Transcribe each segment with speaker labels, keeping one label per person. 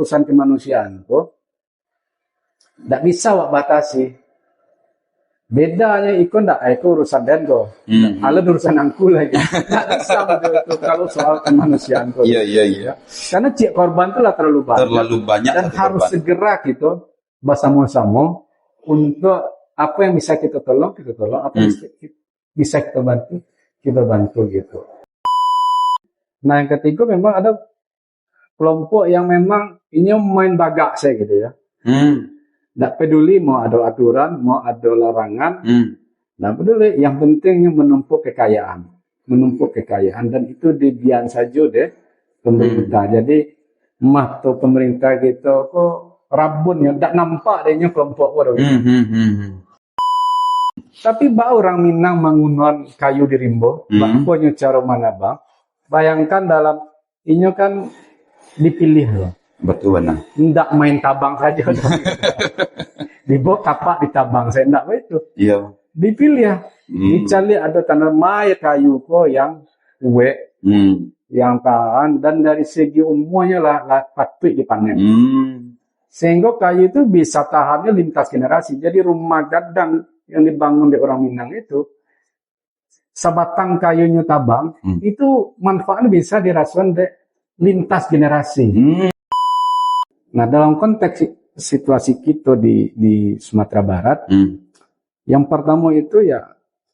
Speaker 1: urusan kemanusiaan kok ndak bisa wak batasi. Bedanya ikut ndak itu urusan dengo. Ala urusan angku lagi. Ndak bisa begitu kalau soal kemanusiaan kok.
Speaker 2: Iya.
Speaker 1: Karena cik korban itu lah terlalu banyak dan harus
Speaker 2: korban.
Speaker 1: segera gitu bersama-sama untuk apa yang bisa kita tolong, apa yang bisa kita bantu gitu. Nah, yang ketiga memang ada kelompok yang memang ini main bagak saya gitu ya. Nggak peduli mau ada aturan, mau ada larangan. Nggak peduli, yang penting menumpuk kekayaan dan itu dibian saja deh pemerintah. Jadi tuh pemerintah gitu kok rabun ya, nggak nampak dehnya kelompok waduh. Tapi orang Minang mengunon kayu di Rimbo, punya cara mana bang? Bayangkan dalam ini kan dipilih loh.
Speaker 2: Betul benar.
Speaker 1: Nggak main tabang saja. Dibawa kapak ditabang, saya nggak itu.
Speaker 2: Iya.
Speaker 1: Dipilih ya. Dicari ada tanaman kayu kok yang yang tahan dan dari segi umumnya lah patut dipanen. Sehingga kayu itu bisa tahannya lintas generasi. Jadi rumah gadang yang dibangun di orang Minang itu, sebatang kayunya tabang, itu manfaatnya bisa dirasakan lintas generasi. Nah, dalam konteks situasi kita di Sumatera Barat, yang pertama itu ya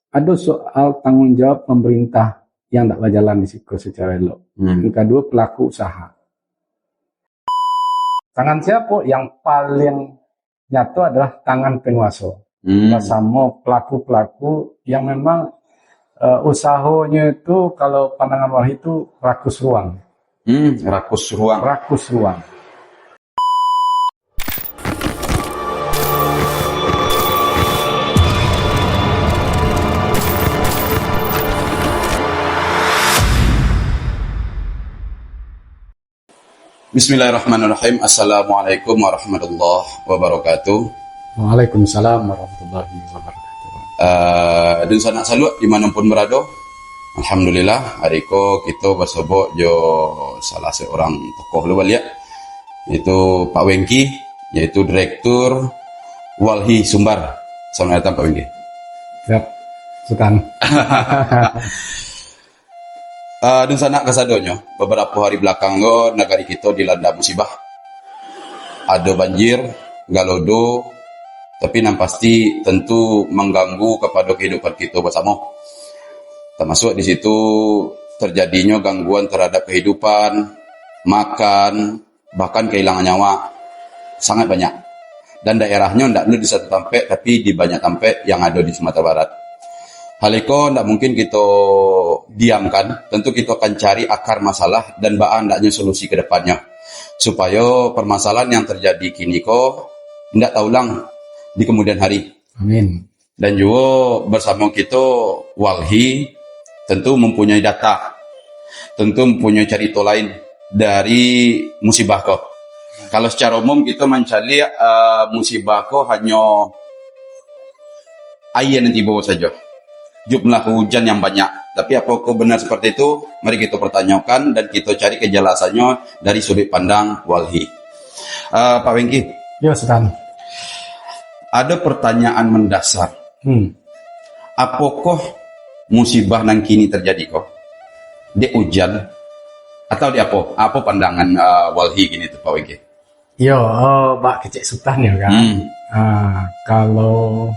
Speaker 1: ada soal tanggung jawab pemerintah yang tidak berjalan di situ secara elok. Yang kedua, pelaku usaha. Tangan siapa? Yang paling nyata adalah tangan penguasa. Bersama pelaku-pelaku yang memang usahanya itu kalau pandangan Walhi itu rakus ruang.
Speaker 2: Rakus ruang. Bismillahirrahmanirrahim. Assalamualaikum warahmatullahi wabarakatuh.
Speaker 1: Waalaikumsalam warahmatullahi wabarakatuh.
Speaker 2: Dan sanak salut dimanapun berada. Alhamdulillah hari ko kita bersobok jo salah seorang tokoh luar ya, yaitu Pak Wengki, yaitu Direktur Walhi Sumbar. Selamat datang Pak Wengki.
Speaker 1: Siap, Sultan.
Speaker 2: Dan sanak kesadonyo beberapa hari belakang negara kita dilanda musibah. Ada banjir, galodo, tapi yang pasti tentu mengganggu kepada kehidupan kita bersama. Termasuk di situ terjadinya gangguan terhadap kehidupan, makan, bahkan kehilangan nyawa sangat banyak. Dan daerahnya tidak di satu tempat, tapi di banyak tempat yang ada di Sumatera Barat. Hal itu tidak mungkin kita diamkan. Tentu kita akan cari akar masalah dan hendaknya solusi ke depannya. Supaya permasalahan yang terjadi kini kok tidak terulang di kemudian hari.
Speaker 1: Amin.
Speaker 2: Dan juga bersama kita Walhi tentu mempunyai data, tentu mempunyai cerita lain dari musibah kok. Kalau secara umum kita mencari musibah kok hanya air yang tiba saja, jumlah hujan yang banyak. Tapi apakah benar seperti itu? Mari kita pertanyakan dan kita cari kejelasannya dari sudut pandang Walhi. Pak Wengki.
Speaker 1: Ya, Sultan.
Speaker 2: Ada pertanyaan mendasar. Apakah musibah yang kini terjadi kok? Dia hujan atau dia apa? Apa pandangan Walhi gini tuh Pak Wengki?
Speaker 1: Yo, Pak Kecik Sultan ya kan. Kalau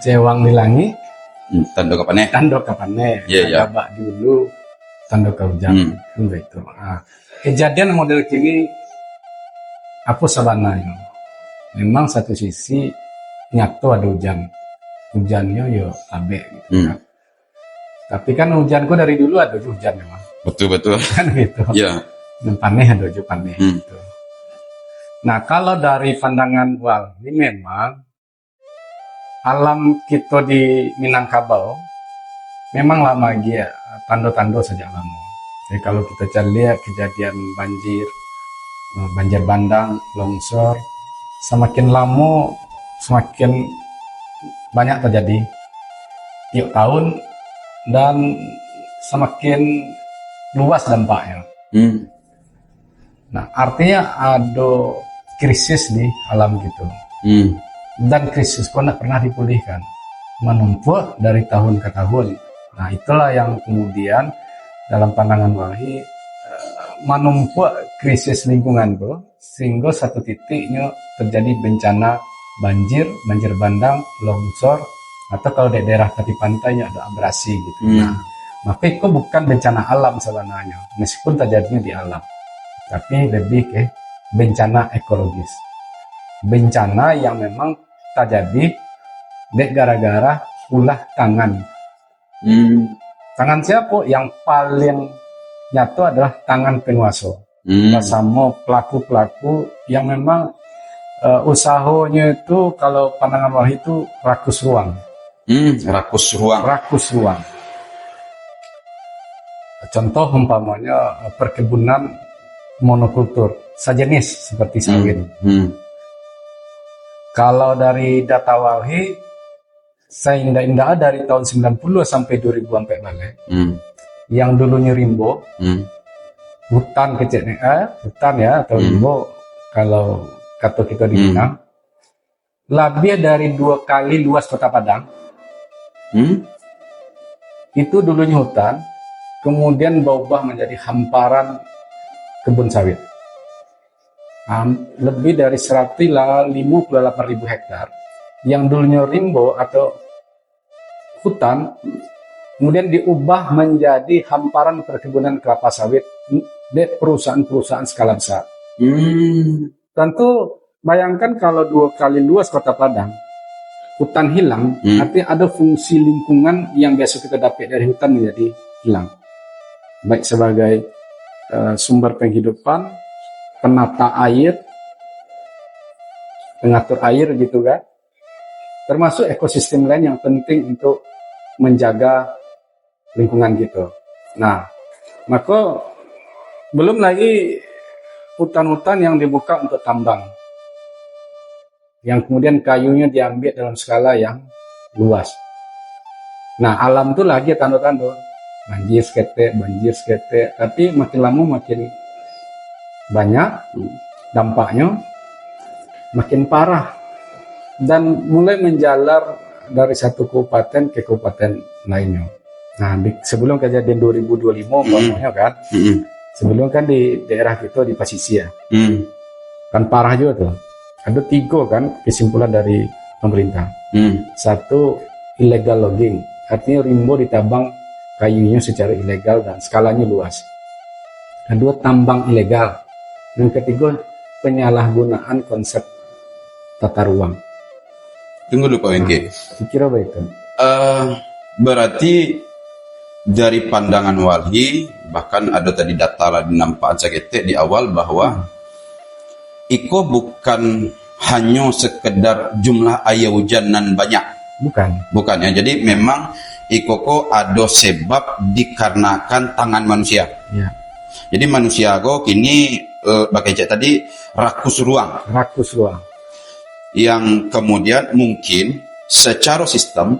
Speaker 1: cewang di langit,
Speaker 2: tanda kapannya?
Speaker 1: Iya. Bak dulu tanda hujan. Itu. Kejadian model kini apa sebenarnya? Memang satu sisi nyata ada hujannya yo abe gitu kan. Tapi kan hujanku dari dulu ada hujan memang.
Speaker 2: Betul.
Speaker 1: Kan gitu.
Speaker 2: Iya.
Speaker 1: Dan paneh ada paneh gitu. Nah, kalau dari pandangan Walhi memang alam kita di Minangkabau memang lama ya, tanda-tanda sejak lama. Jadi kalau kita lihat kejadian banjir bandang, longsor, semakin lama semakin banyak terjadi tiap tahun dan semakin luas dampaknya. Nah, artinya ada krisis di alam gitu. Dan krisis pun tidak pernah dipulihkan. Menumpuk dari tahun ke tahun. Nah, itulah yang kemudian dalam pandangan Walhi menumpuk krisis lingkungan tuh, sehingga satu titiknya terjadi bencana banjir bandang, longsor, atau kalau di daerah tepi pantainya ada abrasi gitu. Nah, maka itu bukan bencana alam sebenarnya, meskipun terjadinya di alam, tapi lebih ke bencana ekologis. Bencana yang memang terjadi gara-gara ulah tangan. Tangan siapa? Yang paling nyata adalah tangan penguasa. Bersama pelaku-pelaku yang memang usahanya itu kalau pandangan Walhi itu rakus ruang.
Speaker 2: Rakus ruang.
Speaker 1: Rakus ruang. Contoh umpamanya perkebunan monokultur sejenis seperti sawit. Kalau dari data Walhi, saya indah dari tahun 90 sampai 2004 balik. Yang dulunya rimbo, hutan kecil, hutan ya atau rimbo kalau kata kita di Minang, lebih dari 2 kali luas kota Padang. Itu dulunya hutan, kemudian berubah menjadi hamparan kebun sawit. Lebih dari 158.000 hektar yang dulunya rimbo atau hutan, kemudian diubah menjadi hamparan perkebunan kelapa sawit di perusahaan-perusahaan skala besar. Tentu bayangkan kalau 2 kali luas kota Padang, hutan hilang, artinya ada fungsi lingkungan yang biasa kita dapat dari hutan menjadi hilang. Baik sebagai sumber penghidupan, penata air, pengatur air gitu kan, termasuk ekosistem lain yang penting untuk menjaga lingkungan gitu. Nah, maka belum lagi hutan-hutan yang dibuka untuk tambang, yang kemudian kayunya diambil dalam skala yang luas. Nah, alam itu lagi tanda-tanda banjir seketek, tapi makin lama makin banyak dampaknya, makin parah, dan mulai menjalar dari satu kabupaten ke kabupaten lainnya. Nah, sebelum kejadian 2025 umpamanya kan, sebelum kan di daerah kita di Pasisia, kan parah juga tuh. Ada 3 kan kesimpulan dari pemerintah. 1, illegal logging, artinya rimbo ditabang kayunya secara ilegal dan skalanya luas. 2, tambang ilegal. Yang 3, penyalahgunaan konsep tata ruang.
Speaker 2: Tunggu dulu Pak Wengke.
Speaker 1: Kira apa itu?
Speaker 2: Berarti dari pandangan Walhi, bahkan ada tadi data lah dinampakkan sakete di awal bahwa iko bukan hanya sekedar jumlah air hujan nan banyak. Bukan ya. Jadi memang iko ko ada sebab dikarenakan tangan manusia.
Speaker 1: Ya.
Speaker 2: Jadi manusia ko kini pakai cek tadi rakus ruang. Yang kemudian mungkin secara sistem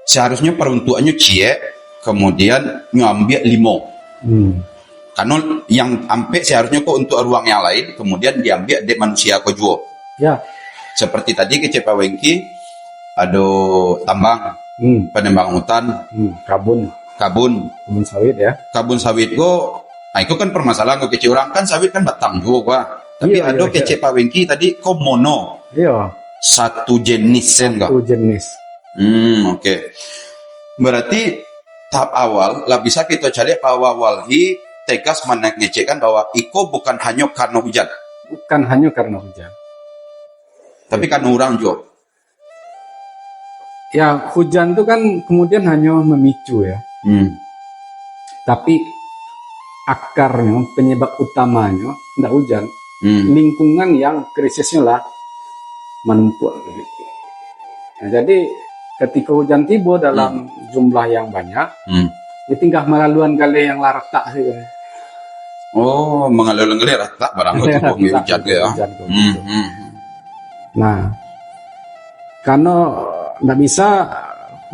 Speaker 2: seharusnya peruntukannya cie, kemudian ngambil 5. Karena yang ampe seharusnya kok untuk ruang yang lain, kemudian diambil dari manusia ko juga.
Speaker 1: Ya.
Speaker 2: Seperti tadi ke Pak Wengki ada tambang, penembang hutan, kabun
Speaker 1: sawit ya.
Speaker 2: Kabun sawit go, nah itu kan permasalahan kok kecil orang kan sawit kan batang juga gua. Tapi ada kece Pak Wengki tadi kok mono.
Speaker 1: Iya.
Speaker 2: Satu jenis enggak?
Speaker 1: Satu jenis.
Speaker 2: Oke. Berarti tahap awal lah bisa kita cari bahwa Walhi tegas mengecekkan bahwa iko bukan hanya karena hujan.
Speaker 1: Bukan hanya karena hujan.
Speaker 2: Tapi karena orang juga.
Speaker 1: Ya, hujan itu kan kemudian hanya memicu ya. Tapi akarnya, penyebab utamanya tidak hujan. Lingkungan yang krisisnya lah menumpuk. Nah, jadi ketika hujan tiba dalam jumlah yang banyak, tinggal melaluan kali yang larat tak sih.
Speaker 2: Oh, mengalir rata barang itu hujan ya.
Speaker 1: Nah, karena nggak bisa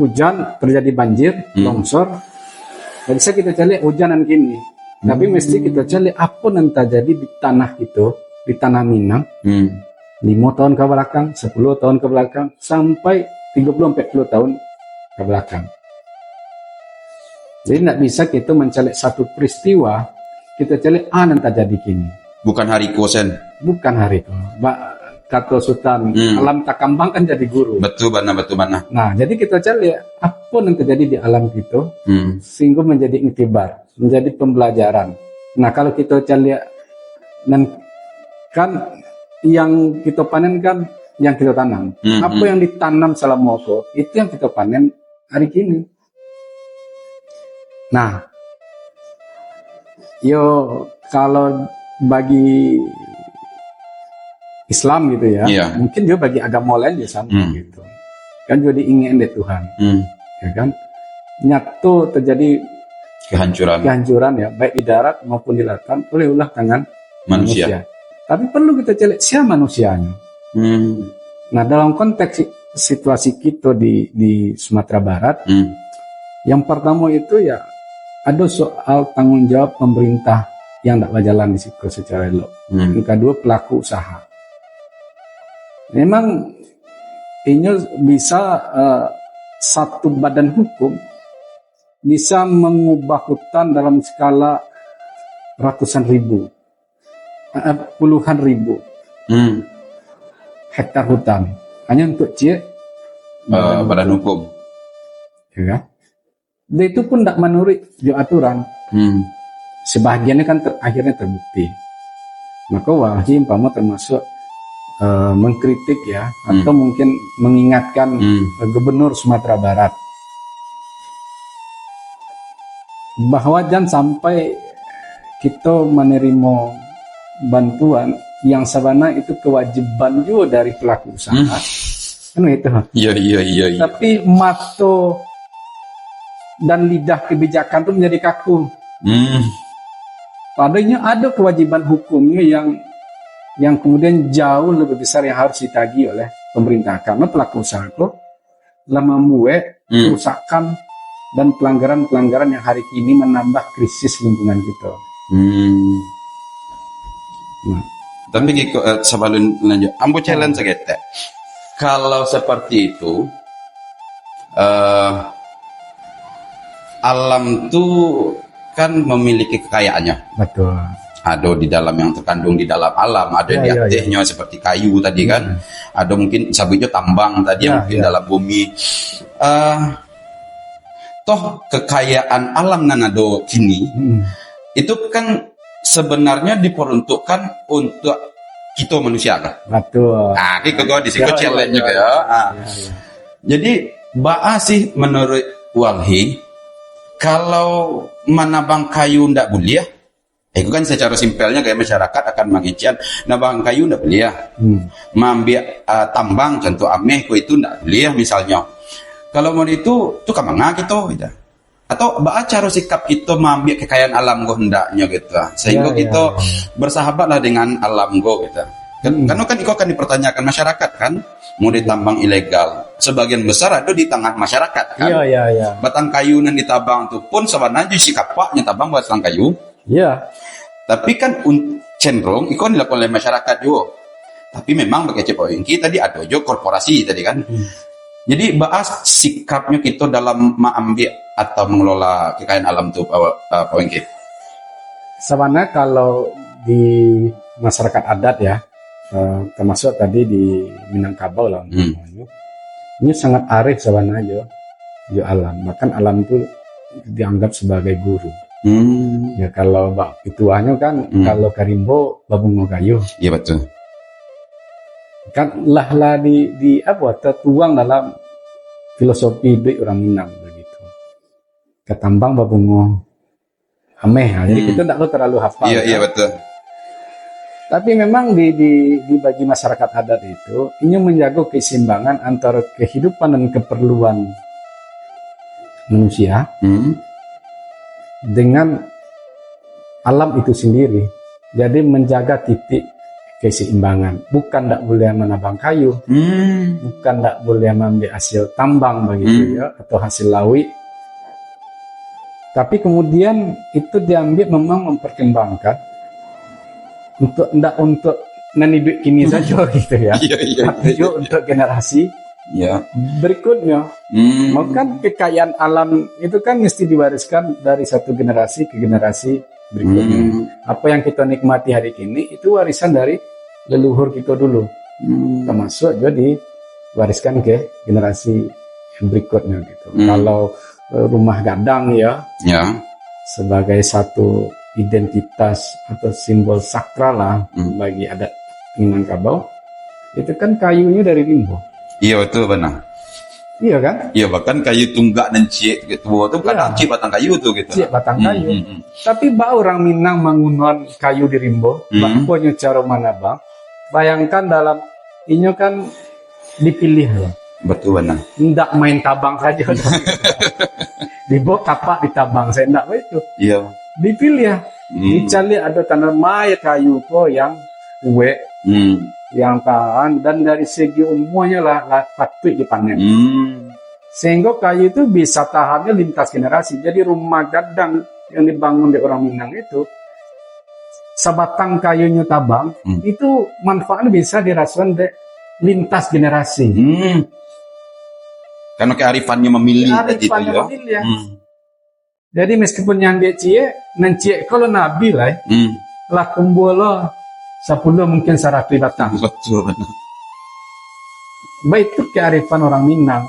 Speaker 1: hujan terjadi banjir, longsor, nggak bisa kita cari hujanan kini. Tapi mesti kita cari apa yang terjadi di tanah itu, di tanah Minang, 5 tahun ke belakang, 10 tahun ke belakang, sampai 30-40 tahun ke belakang. Jadi tidak bisa kita mencari satu peristiwa, kita cari yang terjadi kini.
Speaker 2: Bukan hari kosen.
Speaker 1: Bukan hari itu. Kata Sultan, alam tak kambang kan jadi guru.
Speaker 2: Betul bana.
Speaker 1: Nah, jadi kita cari apa yang terjadi di alam itu, sehingga menjadi iktibar, menjadi pembelajaran. Nah, kalau kita cari kan yang kita panen kan yang kita tanam. Apa yang ditanam selama itu yang kita panen hari ini. Nah, kalau bagi Islam gitu ya, mungkin juga bagi agama lain juga sama gitu. Kan juga diingin deh Tuhan, ya kan? Nyatu terjadi kehancuran ya, baik di darat maupun di lautan oleh ulah tangan manusia. Tapi perlu kita cek siapa manusianya. Nah, dalam konteks situasi kita di Sumatera Barat, yang pertama itu ya ada soal tanggung jawab pemerintah yang tidak berjalan di situ secara elok. Yang kedua, pelaku usaha. Memang ini bisa satu badan hukum bisa mengubah hutan dalam skala ratusan ribu, puluhan ribu hektar hutan hanya untuk
Speaker 2: badan hukum.
Speaker 1: Ya kan? Dan itu pun tidak menurut aturan. Sebagiannya kan akhirnya terbukti. Maka Walhi umpama termasuk mengkritik ya, atau mungkin mengingatkan Gubernur Sumatera Barat bahwa jangan sampai kita menerima bantuan yang sebenarnya itu kewajiban juga dari pelaku usaha. Kan itu.
Speaker 2: Iya.
Speaker 1: Tapi mata dan lidah kebijakan itu menjadi kaku. Padahal ada kewajiban hukumnya yang kemudian jauh lebih besar yang harus ditagih oleh pemerintah, karena pelaku usaha itu telah membuat kerusakan dan pelanggaran-pelanggaran yang hari ini menambah krisis lingkungan kita.
Speaker 2: Nah. Tapi sebelum lanjut, ambo challenge kita. Kalau seperti itu, alam tuh kan memiliki kekayaannya.
Speaker 1: Betul.
Speaker 2: Ada di dalam yang terkandung di dalam alam, ada di atasnya seperti kayu tadi kan, ada mungkin sabitnya tambang tadi yang mungkin dalam bumi. Toh kekayaan alam nanado kini itu kan sebenarnya diperuntukkan untuk kita manusia kan.
Speaker 1: Betul.
Speaker 2: Nah, ini kau di sini challenge juga ya. Jadi, baa sih menurut Walhi, kalau menabang kayu ndak boleh, itu kan secara simpelnya kayak masyarakat akan mengician nabang kayu ndak boleh, mengambil tambang contoh ameh itu ndak boleh misalnya. Kalau mau itu tuh kamanga gitu. Atau cara sikap kita mengambil kekayaan alam go hendaknya gitu, sehingga kita bersahabatlah dengan alam go gitu. Karena kan itu akan dipertanyakan masyarakat kan, mau ditambang ilegal, sebagian besar ada di tengah masyarakat kan. Batang kayu yang ditabang itu pun sebenarnya sikapnya tabang batang kayu. Tapi kan cenderung itu dilakukan oleh masyarakat juga. Tapi memang bagi CPONG tadi ada juga korporasi tadi kan. Jadi bahas sikapnya kita dalam mengambil atau mengelola kekayaan alam itu Pak Wengki.
Speaker 1: Sebenarnya kalau di masyarakat adat ya, termasuk tadi di Minangkabau lah, ini sangat arif sebenarnya jo alam. Bahkan alam itu dianggap sebagai guru. Ya kalau ituannya kan kalau Karimbo babungo kayu.
Speaker 2: Iya betul.
Speaker 1: Kan lah di apa tertuang dalam filosofi hidup orang Minang begitu. Ketambang babungo ameh. Jadi kita tidak terlalu hafal.
Speaker 2: Iya betul.
Speaker 1: Tapi memang di bagi masyarakat adat itu ingin menjaga keseimbangan antara kehidupan dan keperluan manusia dengan alam itu sendiri. Jadi menjaga titik keseimbangan, bukan tidak boleh menabang kayu, bukan tidak boleh mengambil hasil tambang begitu ya, atau hasil laut. Tapi kemudian itu diambil memang mempertimbangkan untuk nani duit kini saja gitu ya. Tapi juga untuk generasi berikutnya. Maka kekayaan alam itu kan mesti diwariskan dari satu generasi ke generasi berikutnya. Apa yang kita nikmati hari ini itu warisan dari leluhur kita dulu. Termasuk juga diwariskan ke generasi berikutnya gitu. Kalau rumah gadang ya sebagai satu identitas atau simbol sakral lah bagi adat Minangkabau, itu kan kayunya dari rimbo.
Speaker 2: Iya betul benar.
Speaker 1: Iya kan?
Speaker 2: Iya bahkan kayu tunggak dan cie gitu. Itu kan cie batang kayu tuh gitu.
Speaker 1: Cie batang kayu. Tapi orang Minang mengunon kayu di rimbo, punya cara mana bang? Bayangkan dalam ini kan dipilih loh.
Speaker 2: Betul benar.
Speaker 1: Nggak main tabang saja. Dibawa kapak ditabang, saya enggak begitu.
Speaker 2: Iya.
Speaker 1: Dipilih ya. Dicari ada tanaman kayu kok yang kue, yang tahan, dan dari segi umurnya lah patut dipanen. Sehingga kayu itu bisa tahannya lintas generasi. Jadi rumah gadang yang dibangun di orang Minang itu, sebatang kayunya tabang, itu manfaatnya bisa dirasakan lintas generasi.
Speaker 2: Karena kearifannya memilih.
Speaker 1: Ya. Jadi meskipun yang dia cie, kalau Nabi lah, lah kumpul 10 mungkin 100 datang.
Speaker 2: Betul benar.
Speaker 1: Baik itu kearifan orang Minang,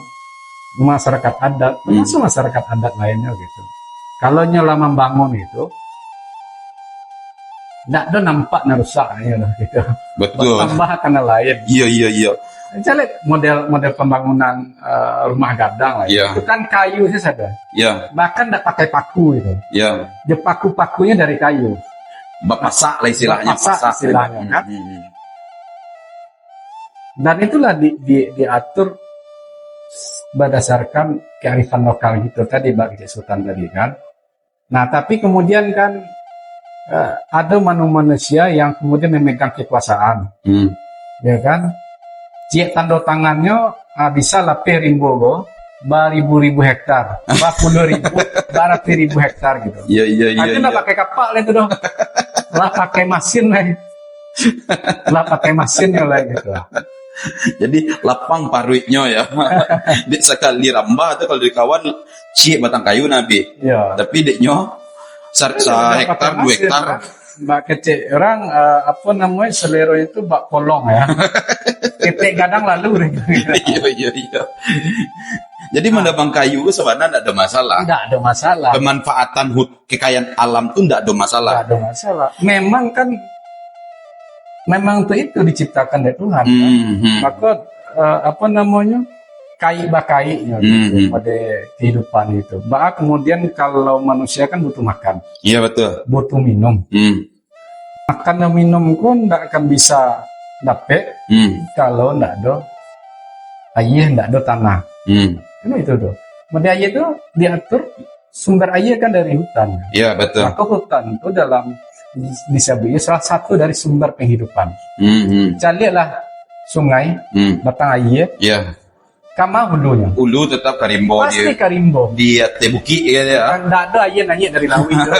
Speaker 1: masyarakat adat, termasuk masyarakat adat lainnya gitu. Kalau nyala membangun itu, tidak ada nampak rusaknya gitu.
Speaker 2: Betul.
Speaker 1: Tambah karena lain.
Speaker 2: Iya.
Speaker 1: Misalnya model pembangunan rumah gadang lah, itu kan kayu sih saja. Bahkan tidak pakai paku itu. Dia paku-pakunya dari kayu.
Speaker 2: Pasak lah istilahnya.
Speaker 1: Kan. Dan itulah diatur berdasarkan kearifan lokal gitu tadi bagi Sultan tadi kan. Nah tapi kemudian kan ada manusia yang kemudian memegang kekuasaan, ya kan? Cik tanda tangannya bisa lapih rimbo beribu-ribu hektar, 40.000, 100.000 hektar gitu.
Speaker 2: Iya.
Speaker 1: Itu nggak pakai kapal lah itu dong, lah pakai mesin lah, gitu.
Speaker 2: Jadi lapang paruitnya ya. Dek sekali rambah tuh kalau di kawan cik batang kayu nabi. Tapi deknya hektar 2 hektar.
Speaker 1: Mbak kecil orang selero itu bak polong ya. Titik gadang lalu.
Speaker 2: Iya. Jadi menebang kayu sebenarnya tidak ada masalah.
Speaker 1: Tidak ada masalah.
Speaker 2: Pemanfaatan kekayaan alam itu tidak ada masalah.
Speaker 1: Tidak ada masalah. Memang itu diciptakan dari Tuhan. Maka kai-bakainya gitu, pada kehidupan itu. Bahkan kemudian kalau manusia kan butuh makan.
Speaker 2: Iya betul.
Speaker 1: Butuh minum. Makan dan minum pun tidak akan bisa dapat kalau tidak ada air, tidak ada tanah. Kan itu tuh. Kemudian air itu diatur sumber air kan dari hutan.
Speaker 2: Iya betul.
Speaker 1: Maka hutan itu dalam disebutnya salah satu dari sumber penghidupan. Carilah sungai, batang air.
Speaker 2: Iya.
Speaker 1: Kama hulunya.
Speaker 2: Hulu tetap karimbo.
Speaker 1: Pasti karimbo.
Speaker 2: Dia tebuki ya.
Speaker 1: Tidak ada air dari laut itu.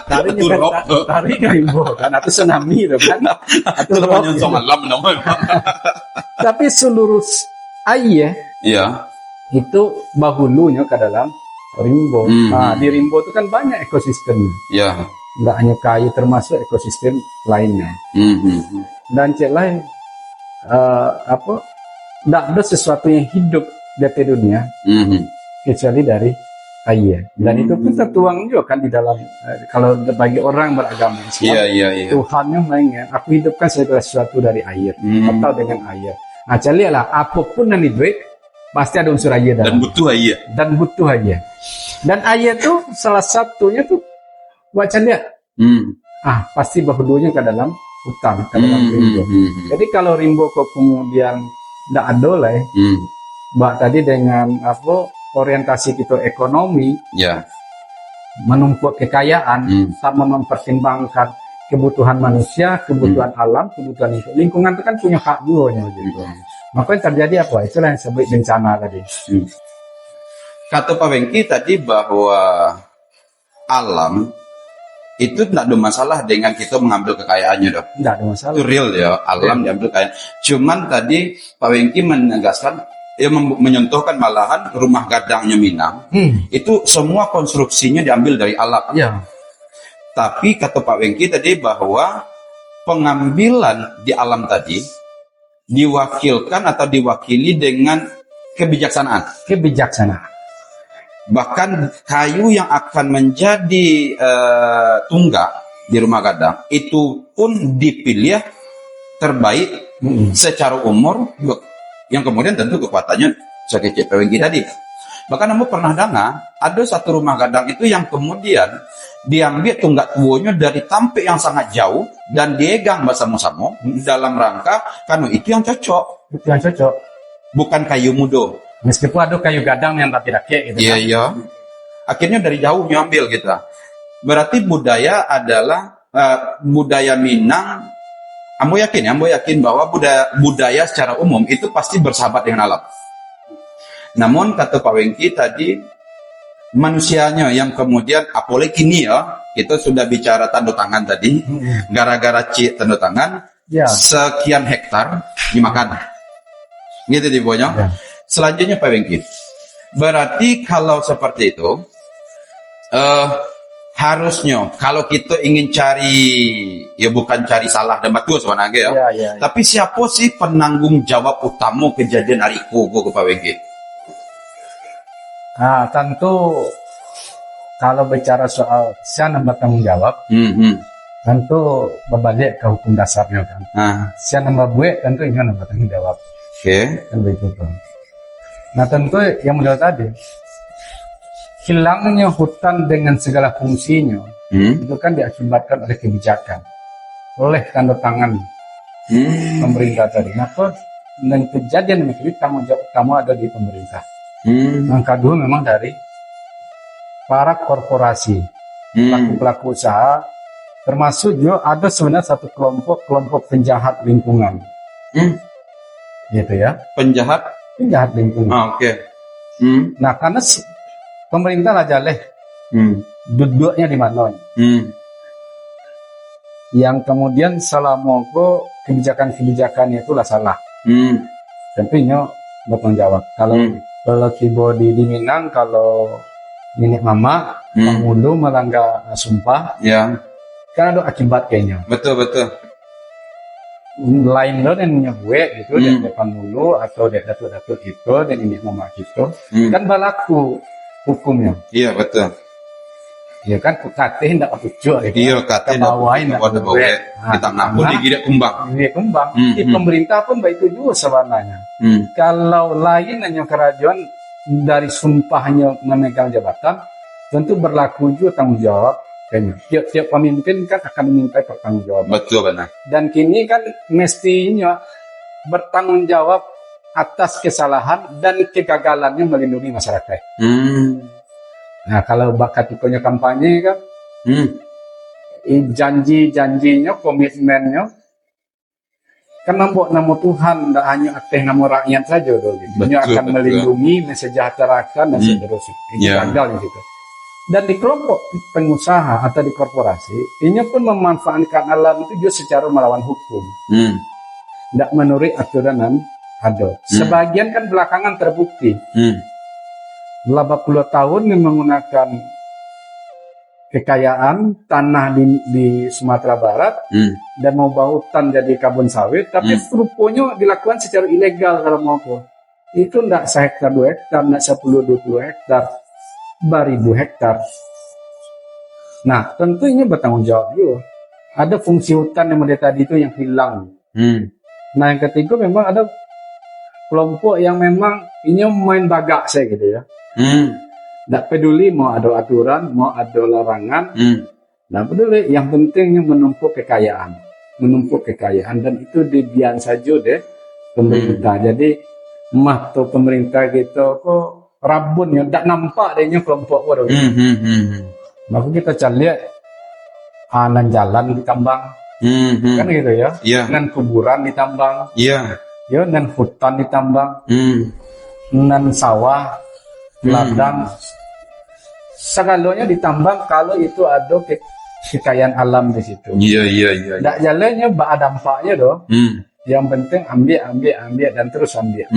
Speaker 1: Tarik karimbo kan atau tsunami itu kan. Atau
Speaker 2: alam namanya.
Speaker 1: Tapi seluruh air itu bahulunya ke dalam rimbo. Nah, di rimbo itu kan banyak ekosistem. Tidak hanya kayu, termasuk ekosistem lainnya. Dan lain tidak ada sesuatu yang hidup di dunia kecuali dari air. Dan itu pun tertuang juga kan di dalam kalau bagi orang beragama Islam, Tuhannya mainnya aku hidupkan segala sesuatu dari air atau dengan air. Nah, carilah apapun yang hidup pasti ada unsur air dalam. Dan butuh air. Dan air itu salah satunya tuh buat lihat. Pasti bahulunya ke dalam hutan, ke dalam rimbo. Jadi kalau rimbo kok kemudian tidak ada lah, tadi dengan orientasi kita ekonomi, menumpuk kekayaan, sama mempertimbangkan kebutuhan manusia, kebutuhan alam, kebutuhan lingkungan itu kan punya hak duanya gitu. Maka yang terjadi apa? Itulah yang disebut bencana tadi.
Speaker 2: Kata Pak Wengki tadi bahwa alam itu tidak ada masalah dengan kita mengambil kekayaannya dong.
Speaker 1: Tidak ada masalah.
Speaker 2: Itu real ya, alam diambil kekayaan. Cuman tadi Pak Wengki menegaskan, menyentuhkan malahan rumah gadangnya Minang, itu semua konstruksinya diambil dari alam.
Speaker 1: Ya.
Speaker 2: Tapi kata Pak Wengki tadi bahwa pengambilan di alam tadi diwakilkan atau diwakili dengan kebijaksanaan.
Speaker 1: Kebijaksanaan.
Speaker 2: Bahkan kayu yang akan menjadi tunggak di rumah gadang itu pun dipilih terbaik secara umur, yang kemudian tentu kekuatannya seperti Pak Wengki tadi. Bahkan kamu pernah dengar ada satu rumah gadang itu yang kemudian diambil tunggak tuanya dari tampik yang sangat jauh dan diegang bersama-sama dalam rangka karena itu yang cocok.
Speaker 1: Itu yang cocok.
Speaker 2: Bukan kayu mudo.
Speaker 1: Meskipun ada kayu gadang yang tak gitu.
Speaker 2: Iya, iya. Akhirnya dari jauh nyambil kita. Berarti budaya adalah budaya Minang. Ambo yakin bahwa budaya secara umum itu pasti bersahabat dengan alam. Namun kata Pak Wengki tadi, manusianya yang kemudian, apalagi kini ya, kita sudah bicara tanda tangan tadi, gara-gara tanda tangan, sekian hektar dimakan. Gitu di bawahnya. Ya. Selanjutnya Pak Wengki, berarti kalau seperti itu, harusnya kalau kita ingin cari, ya bukan cari salah dan betul sebenarnya ya, tapi siapa sih penanggung jawab utama kejadian hari itu ke Pak Wengki?
Speaker 1: Nah, tentu kalau bicara soal siapa yang bertanggung jawab, tentu berbalik ke hukum dasarnya kan. Siapa yang berbuat, tentu ini yang bertanggung jawab. Kan begitu. Nah tentu yang modal tadi, hilangnya hutan dengan segala fungsinya, itu kan diakibatkan oleh kebijakan, oleh tanda tangan pemerintah tadi. Maka dan kejadian itu tanggung jawab utama ada di pemerintah. Yang kedua memang dari para korporasi, pelaku-pelaku usaha, termasuk juga ada sebenarnya satu kelompok penjahat lingkungan. Gitu ya. Penjahat lingkungan.
Speaker 2: Oke.
Speaker 1: Nah, karena pemerintah lah jaleh duduknya di mana. Yang kemudian selama kebijakan-kebijakannya itulah salah. Tentunya bertanggung jawab. Kalau tiba di Minang, kalau nenek mama penghulu melanggar sumpah, kan ada akibat kayaknya.
Speaker 2: Betul.
Speaker 1: Lain lo dan nyebue gitu dan depan mulu atau dari datuk-datuk itu dan ini mama gitu kan berlaku hukumnya. Iya betul. Iya kan kate hendak tujuh gitu.
Speaker 2: Iya kate bawain hendak bawa kita ngapun digigit kumbang.
Speaker 1: Di pemerintah pun baik itu juga sebenarnya. Kalau lain hanya kerajaan dari sumpahnya memegang jabatan tentu berlaku juga tanggung jawab. Tiap pemimpin kan akan diminta bertanggung jawab.
Speaker 2: Betul benar.
Speaker 1: Dan kini kan mestinya bertanggung jawab atas kesalahan dan kegagalannya melindungi masyarakat. Nah kalau bakat punya kampanye kan, janji-janjinya, komitmennya, kan nama Tuhan, tidak hanya atas nama rakyat saja, dia akan melindungi, mensejahterakan dan seterusnya. Ini gagal di situ. Dan di kelompok pengusaha atau di korporasi, ini pun memanfaatkan alam itu juga secara melawan hukum. Tidak menurut aturan yang ada. Sebagian kan belakangan terbukti. 80 tahun menggunakan kekayaan tanah di Sumatera Barat dan mau hutan jadi kebun sawit, tapi rupanya dilakukan secara ilegal kalau mau. Itu tidak 1 hektar 2 hektar, tidak 10-20 hektar. 1000 hektar. Nah, tentu ini bertanggung jawab juga. Ada fungsi hutan yang model tadi itu yang hilang. Nah, yang ketiga memang ada kelompok yang memang ini main bagak saya gitu ya. Tidak peduli mau ada aturan, mau ada larangan. Tidak peduli. Yang pentingnya menumpuk kekayaan dan itu dibiarkan saja deh pemerintah. Jadi tuh pemerintah gitu kok rabun ya, tak nampak adanya kelompok baru. Maka kita cari nan jalan ditambang, kan gitu ya. Nan kuburan ditambang, nan hutan ditambang, nan sawah, ladang, segalonya ditambang kalau itu ada kekayaan alam di situ.
Speaker 2: Iya.
Speaker 1: Ndak jalannya ada dampaknya doh. Yang penting ambil dan terus ambil.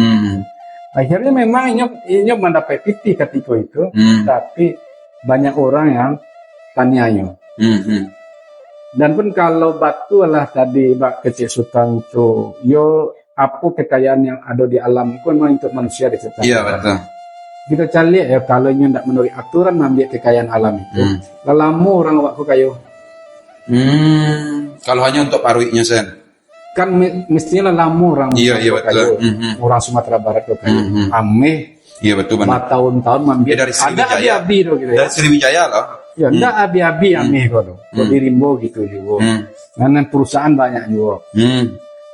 Speaker 1: Akhirnya memang ini mendapat PT ketika itu, tapi banyak orang yang tanyanya. Dan pun kalau batu lah tadi Mbak Kecil Sultan itu, yo apa kekayaan yang ada di alam pun untuk manusia di sekitar.
Speaker 2: Iya betul.
Speaker 1: Kita cari ya kalau ini tidak menurut aturan mengambil kekayaan alam itu, lama orang waktu kayu.
Speaker 2: Kalau hanya untuk paruiknya sen.
Speaker 1: Kan mestinya lama orang.
Speaker 2: Iya betul.
Speaker 1: Orang Sumatera Barat ke kayu. Ameh.
Speaker 2: Iya betul benar.
Speaker 1: Tahun-tahun mengambil.
Speaker 2: Ya, dari Sriwijaya.
Speaker 1: Ada abi gitu ya.
Speaker 2: Dari Sriwijaya loh.
Speaker 1: Ya, enggak abi-abi ameh kalau. Di Rimbo gitu juga. Karena perusahaan banyak juga.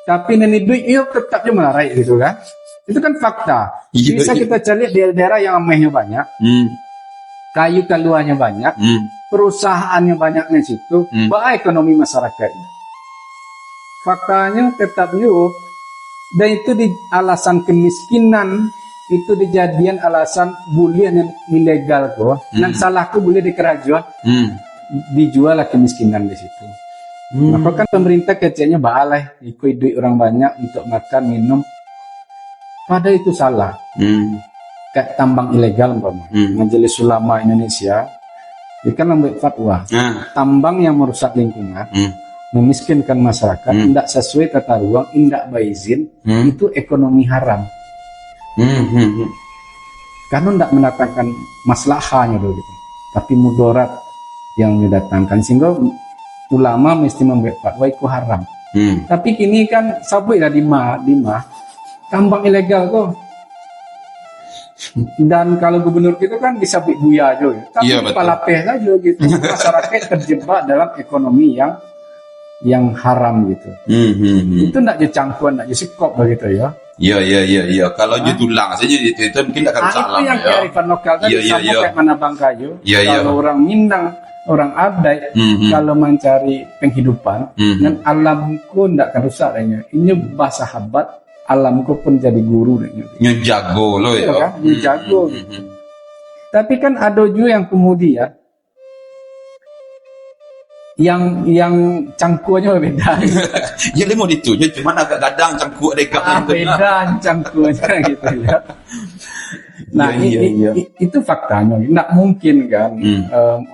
Speaker 1: Tapi nenek duit itu tetap cuma melarai gitu kan. Itu kan fakta. Bisa kita cari di daerah yang amehnya banyak. Kayu keluarnya banyak. Perusahaannya banyak di situ. Baik ekonomi masyarakatnya. Faktanya tetap yuk. Dan itu di alasan kemiskinan. Itu dijadian alasan bulian yang ilegal kok. Dan salahku boleh di kerajaan. Dijual lah kemiskinan di situ. Maka kan pemerintah kecilnya balai ikut duit orang banyak untuk makan minum. Padahal itu salah. Kayak tambang ilegal umpama. Majelis Ulama Indonesia dia kan membuat fatwa. Tambang yang merusak lingkungan, memiskinkan masyarakat, tidak sesuai tata ruang, tidak berizin, itu ekonomi haram. Karena tidak mendatangkan maslahahnya dulu gitu. Tapi mudarat yang mendatangkan, sehingga ulama mesti membuat fatwa itu haram. Tapi kini kan sabuk lah di mah tambang ilegal kok. Dan kalau gubernur kita kan disabik buya aja, tapi
Speaker 2: iya,
Speaker 1: kepala peh aja gitu. Masyarakat terjebak dalam ekonomi yang haram gitu. Itu tidak jadi cangkuan, tidak jadi sikop begitu ya.
Speaker 2: Iya. Kalau dia tulang saja itu mungkin akan salah.
Speaker 1: Itu yang kearifan lokal tadi sama kayak Manabang Kayu. Kalau orang Minang, orang Adai, kalau mencari penghidupan, dan alamku tidak akan rusak. Ini bahasa sahabat, alamku pun jadi guru.
Speaker 2: Yang jago loh ya.
Speaker 1: Kan? Yang jago. Tapi kan ada juga yang kemudian, yang cangkuannya beda.
Speaker 2: Ya dia mau ditunya cuma agak gadang cangkuan dekat
Speaker 1: beda cangkuannya gitu ya. Nah itu faktanya. Nggak mungkin kan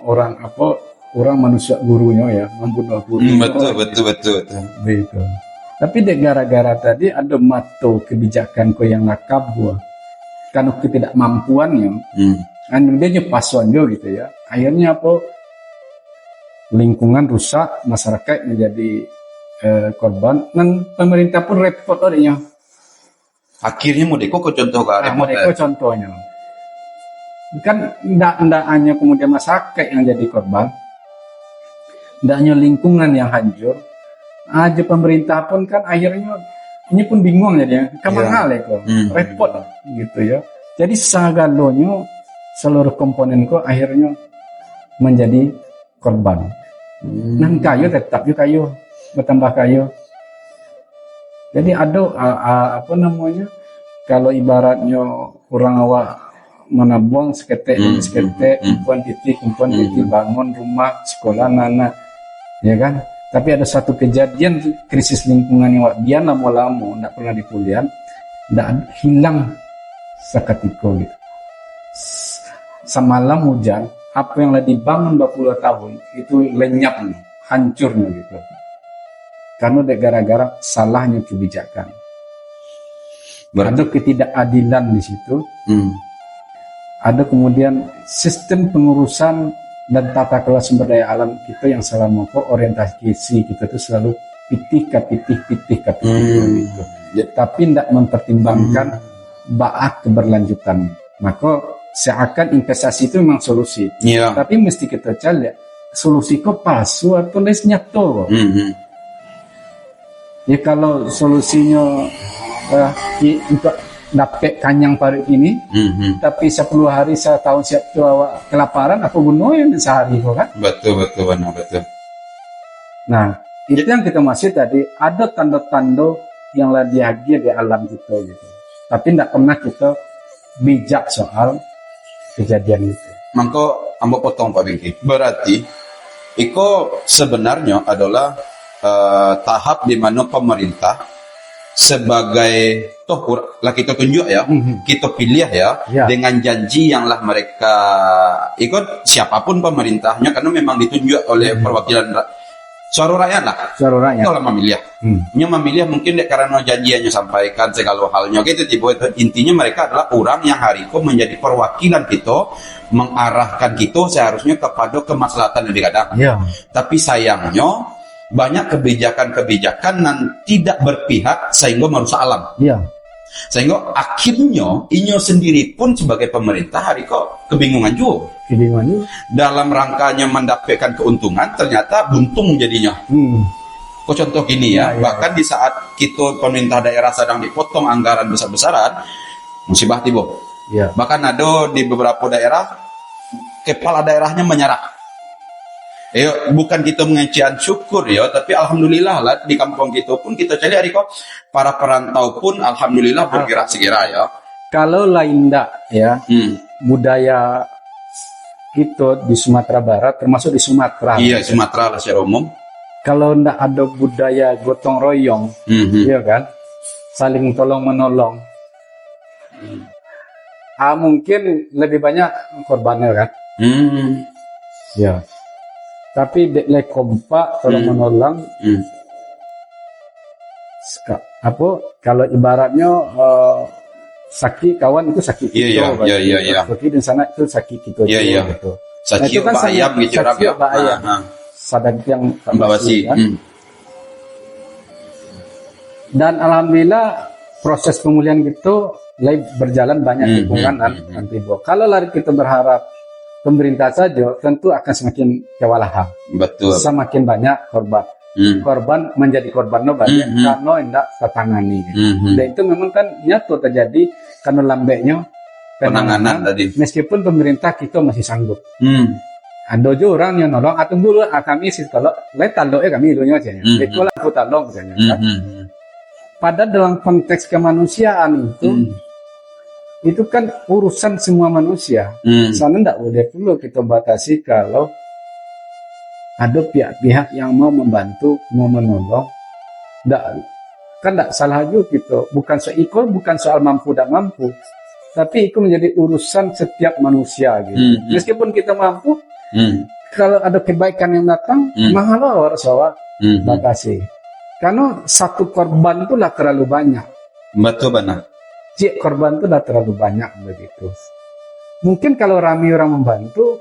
Speaker 1: orang manusia gurunya ya membunuh guru. Betul. Begitu. Tapi gara-gara tadi ada mato kebijakan ko yang nakabwa karena ketidakmampuannya, dia nyepason juga gitu ya. Akhirnya lingkungan rusak, masyarakat menjadi korban, dan pemerintah pun repot adanya.
Speaker 2: Akhirnya Modeko contoh
Speaker 1: Modeko contohnya. Kan tidak hanya kemudian masyarakat yang jadi korban, tidak hanya lingkungan yang hancur, aja pemerintah pun kan akhirnya ini pun bingung jadinya. Kemana kok? Repot gitu ya. Jadi sagalonya seluruh komponen kok akhirnya menjadi korban. Dan kayu tetap juga kayu bertambah kayu. Jadi ada kalau ibaratnya orang awak menabuang seketek kumpulan titik bangun rumah sekolah anak, ya kan. Tapi ada satu kejadian krisis lingkungan yang biar lama-lama tidak pernah dipulihan, tidak hilang seketika gitu. Semalam hujan, apa yang telah dibangun 20 tahun itu lenyap nih, hancur nih gitu. Karena gara-gara salahnya kebijakan. Ada ketidakadilan di situ. Ada kemudian sistem pengurusan dan tata kelola sumber daya alam kita yang selama orientasi kita itu selalu pitih gitu. Tapi tidak mempertimbangkan baak keberlanjutan. Maka seakan investasi itu memang solusi. Tapi mesti kita cari solusi kok palsu atau nyata. Ya kalau solusinya untuk dapat kanyang parit ini, tapi 10 hari setahun siap kelaparan, apa gunanya sehari kok kan?
Speaker 2: Betul.
Speaker 1: Nah, itu yang kita masih tadi ada tanda-tanda yang lagi hadir di alam kita gitu. Tapi tidak pernah kita bijak soal kejadian itu.
Speaker 2: Maka ambo potong Pak Bingki. Berarti iko sebenarnya adalah tahap di mana pemerintah sebagai lah kita tunjuk ya, kita pilih ya, dengan janji yang lah mereka ikut siapapun pemerintahnya, karena memang ditunjuk oleh perwakilan suara rakyat lah.
Speaker 1: Suara rakyat.
Speaker 2: Itulah memilih. Memilih mungkin karena janjiannya sampaikan segala halnya gitu. Intinya mereka adalah orang yang hari itu menjadi perwakilan kita, mengarahkan kita seharusnya kepada kemaslahatan lebih kadang. Tapi sayangnya banyak kebijakan-kebijakan yang tidak berpihak sehingga merusak alam. Sehingga akhirnya inyo sendiri pun sebagai pemerintah hari kok kebingungan juga. Dalam rangkanya mendapatkan keuntungan ternyata buntung jadinya. Kok contoh gini ya, bahkan di saat kita pemerintah daerah sedang dipotong anggaran besar-besaran, musibah tiba. Bahkan ada di beberapa daerah kepala daerahnya menyerah. Bukan kita mengencian syukur ya, tapi alhamdulillah lah di kampung kita pun kita cari hari kok para perantau pun alhamdulillah bergerak segera ya.
Speaker 1: Kalau lain ndak ya, budaya kita di Sumatera Barat termasuk di Sumatera.
Speaker 2: Iya, Sumatera lah secara umum.
Speaker 1: Kalau ndak ada budaya gotong royong, iya kan, saling tolong menolong, mungkin lebih banyak korbannya kan. Ya. Tapi dekle kompak tolong menolong. Kalau ibaratnya sakit kawan itu sakit kita.
Speaker 2: Iya.
Speaker 1: Sakit di sana itu sakit kita.
Speaker 2: Iya.
Speaker 1: Gitu.
Speaker 2: Sakit
Speaker 1: itu kan
Speaker 2: bayam gitu
Speaker 1: ya. Sadar yang
Speaker 2: bawasi. Kan?
Speaker 1: Dan alhamdulillah proses pemulihan itu berjalan banyak dukungan nanti. Kalau lari kita berharap pemerintah saja tentu akan semakin kewalahan.
Speaker 2: Betul.
Speaker 1: Semakin banyak korban. Korban menjadi korban banyak karena tidak tertangani. Dan itu memang kan nyata terjadi karena lambeknya
Speaker 2: penanganan tadi.
Speaker 1: Meskipun pemerintah kita masih sanggup. Ada juga orang yang nolong atau dulu kami sih kalau talo kami dulunya aja. Itulah aku tolong misalnya. Pada dalam konteks kemanusiaan itu kan urusan semua manusia. Sana tidak boleh perlu kita batasi kalau ada pihak-pihak yang mau membantu, mau menolong. Kan tidak salah juga gitu. Bukan soal mampu dan mampu, tapi itu menjadi urusan setiap manusia gitu. Meskipun kita mampu, kalau ada kebaikan yang datang, mahal harus batasi. Karena satu korban itu lah terlalu banyak.
Speaker 2: Betul benar.
Speaker 1: Korban itu dah terlalu banyak begitu. Mungkin kalau ramai orang membantu,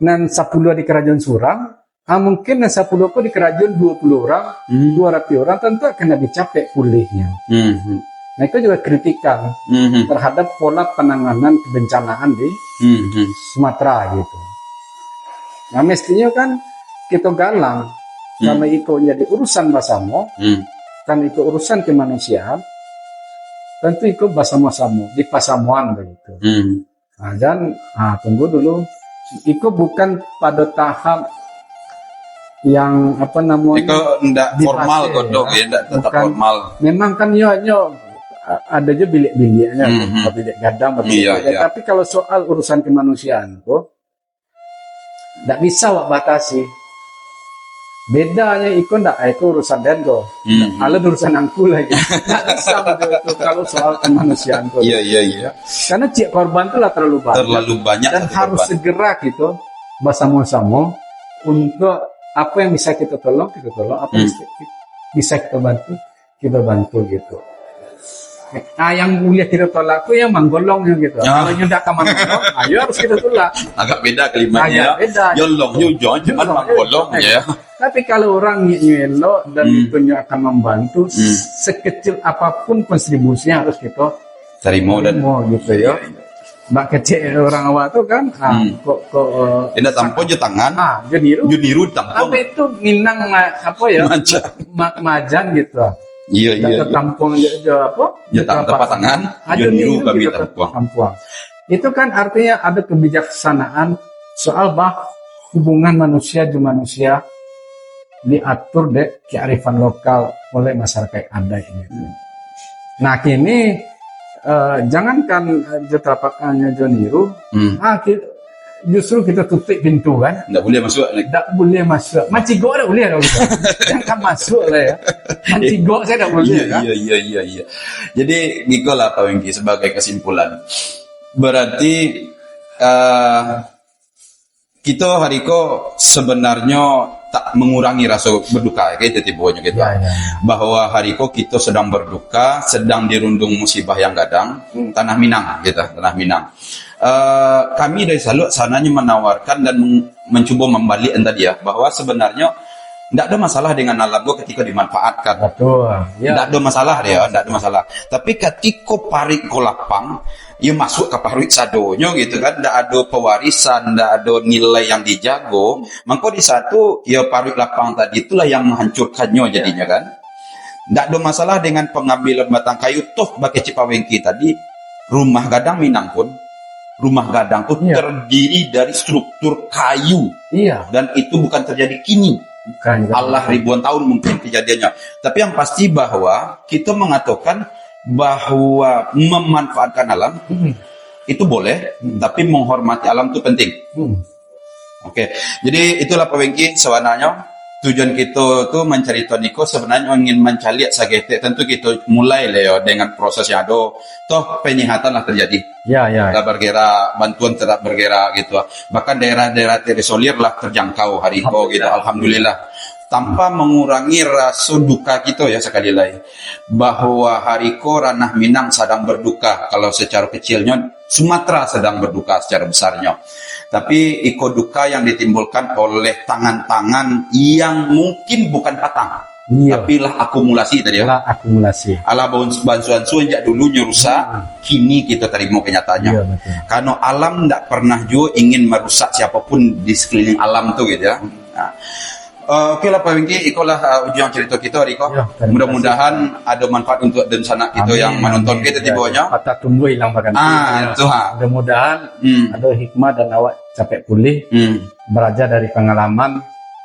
Speaker 1: nan 10 di kerajaan Surang, mungkin nan 10 kok di kerajaan 20 orang, 200 orang, tentu akan lebih capek pulihnya. Nah itu juga kritikan terhadap pola penanganan kebencanaan di Sumatera gitu. Nah mestinya kan kita galang, karena itu jadi urusan basamo, kan itu urusan kemanusiaan, tentu itu bersama-sama di pasamuan begitu. Dan tunggu dulu, itu bukan pada tahap yang apa namanya?
Speaker 2: Itu tidak formal kok dok, ya tidak tetap formal.
Speaker 1: Memang kan ada aja bilik-biliknya, bilik gadang, tapi kalau soal urusan kemanusiaan kok tidak bisa batasi. Bedanya itu urusan dengo. Kalau urusan angku lagi. Nggak bisa itu kalau soal kemanusiaan.
Speaker 2: Iya.
Speaker 1: Karena korban itu lah terlalu banyak. Dan harus korban. Segera gitu bersama-sama untuk apa yang bisa kita tolong, apa yang bisa kita bantu gitu. Yang boleh kita tolak itu yang manggolong gitu. Kalau tidak ke manggolong, ayo harus kita tolak.
Speaker 2: Agak beda kalimatnya. Yolong, jangan manggolong ya.
Speaker 1: Tapi kalau orang nyelo dan itu akan membantu, sekecil apapun kontribusinya harus kita
Speaker 2: terima dan
Speaker 1: gitu ya. Mbak kecil orang awak tuh kan,
Speaker 2: tidak tampon je tangan, juniru tampon.
Speaker 1: Apa itu minang apa ya? Majan gitu.
Speaker 2: Iya.
Speaker 1: Tampung
Speaker 2: tepat tangan, juniru kami tampung.
Speaker 1: Itu kan artinya ada kebijaksanaan soal hubungan manusia dengan manusia diatur kearifan lokal oleh masyarakat adat ini. Nah kini jangankan jetapakannya joniru, justru kita tutup pintu kan.
Speaker 2: Nggak boleh masuk.
Speaker 1: Nggak boleh masuk. Mancigok tak boleh kalau kita. Jangan masuk lah ya. Mancigok saya tak boleh kan.
Speaker 2: Iya. Jadi gitulah Pak Wengki sebagai kesimpulan. Berarti kita hari ko sebenarnya tak mengurangi rasa berduka kayak itu tibuannya gitu. Bahwa hari ko kita sedang berduka, sedang dirundung musibah yang gadang, Tanah Minang gitu, Tanah Minang. Kami dari Salut sananya menawarkan dan mencoba membalik tadi ya, bahwa sebenarnya tidak ada masalah dengan alam gua ketika dimanfaatkan.
Speaker 1: Betul.
Speaker 2: Tidak ada masalah dia, tidak ada masalah. Tapi ketika parik ko lapang, ia masuk ke parik sadonyo gitu kan, tidak ada pewarisan, tidak ada nilai yang dijago. Maka di satu, ia parik lapang tadi itulah yang menghancurkannya jadinya kan. Tidak ada masalah dengan pengambilan batang kayu. Toh pakai Cipa Wengki tadi, rumah gadang Minang pun, rumah gadang itu terdiri dari struktur kayu. Dan itu bukan terjadi kini. Allah ribuan tahun mungkin kejadiannya. Tapi yang pasti bahwa kita mengatakan bahwa memanfaatkan alam itu boleh, tapi menghormati alam itu penting. Oke. Jadi itulah Pak Wengki sebenarnya tujuan kita tuh menceritakan Niko sebenarnya ingin mencari sagete. Tentu kita mulai Leo dengan proses yang ada. Toh penyihatan lah terjadi. Lah bergerak, bantuan tetap bergerak gitu. Bahkan daerah-daerah terisolir lah terjangkau hari itu gitu. Alhamdulillah. Tanpa mengurangi rasa duka kita ya sekali lagi. Bahwa hari ko ranah Minang sedang berduka. Kalau secara kecilnya Sumatera sedang berduka secara besarnya. Tapi iko duka yang ditimbulkan oleh tangan-tangan yang mungkin bukan patang. Tapi lah akumulasi tadi ya. Alah bansuan sejak dulunya rusak, kini kita terima kenyataannya. Karena alam tidak pernah juga ingin merusak siapapun di sekeliling alam tuh gitu ya. Oke lah Pak Wengki, itulah ujung cerita kita Riko. Mudah-mudahan ada manfaat untuk dan sanak kita yang menonton kita di bawahnya.
Speaker 1: Patah tumbuh hilang makan. Mudah-mudahan ada hikmah dan awak capek pulih, belajar dari pengalaman.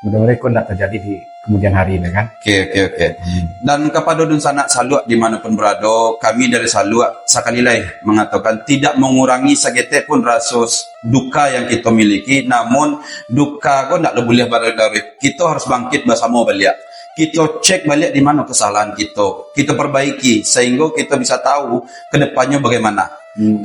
Speaker 1: Mudah-mudahan itu tidak terjadi di kemudian hari ini kan.
Speaker 2: Oke. Dan kepada dun sanak Salut dimanapun berada, kami dari Salut sekali lagi mengatakan tidak mengurangi segetek pun rasa duka yang kita miliki, namun duka kok tidak boleh berlarut. Kita harus bangkit bersama balik. Kita cek balik di mana kesalahan kita perbaiki sehingga kita bisa tahu ke depannya bagaimana.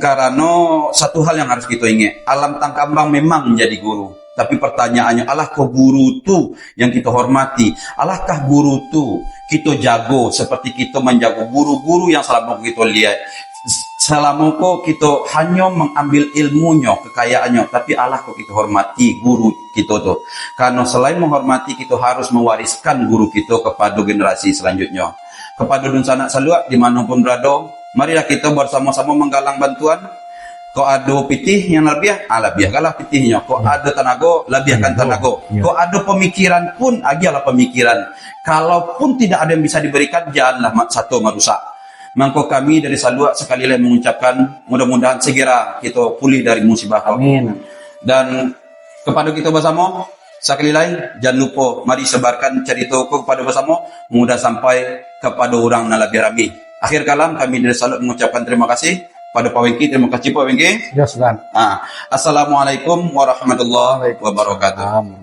Speaker 2: Karena satu hal yang harus kita ingat, alam tangkambang memang menjadi guru. Tapi pertanyaannya, alahkah guru itu yang kita hormati? Alahkah guru itu kita jago seperti kita menjago guru-guru yang selama kita lihat? Selama kita hanya mengambil ilmunya, kekayaannya, tapi alahkah kita hormati guru kita tuh? Karena selain menghormati, kita harus mewariskan guru kita kepada generasi selanjutnya. Kepada dun sanak Salut dimanapun berada, marilah kita bersama-sama menggalang bantuan. Kau ada pitih yang lebih, lebihkanlah pitihnya. Kau ada tenaga, lebihkan tenaga. Kau ada pemikiran pun, agilah pemikiran. Kalaupun tidak ada yang bisa diberikan, janganlah satu merusak. Maka kami dari Salut sekali lagi mengucapkan, mudah-mudahan segera kita pulih dari musibah.
Speaker 1: Amin.
Speaker 2: Dan kepada kita bersama, sekali lagi, jangan lupa, mari sebarkan cerita kepada bersama, mudah sampai kepada orang yang lebih ramai. Akhir kalam, kami dari Salut mengucapkan terima kasih. Pada Pak Wengki, terima kasih Pak Wengki.
Speaker 1: Ya, silakan.
Speaker 2: Assalamualaikum warahmatullahi wabarakatuh.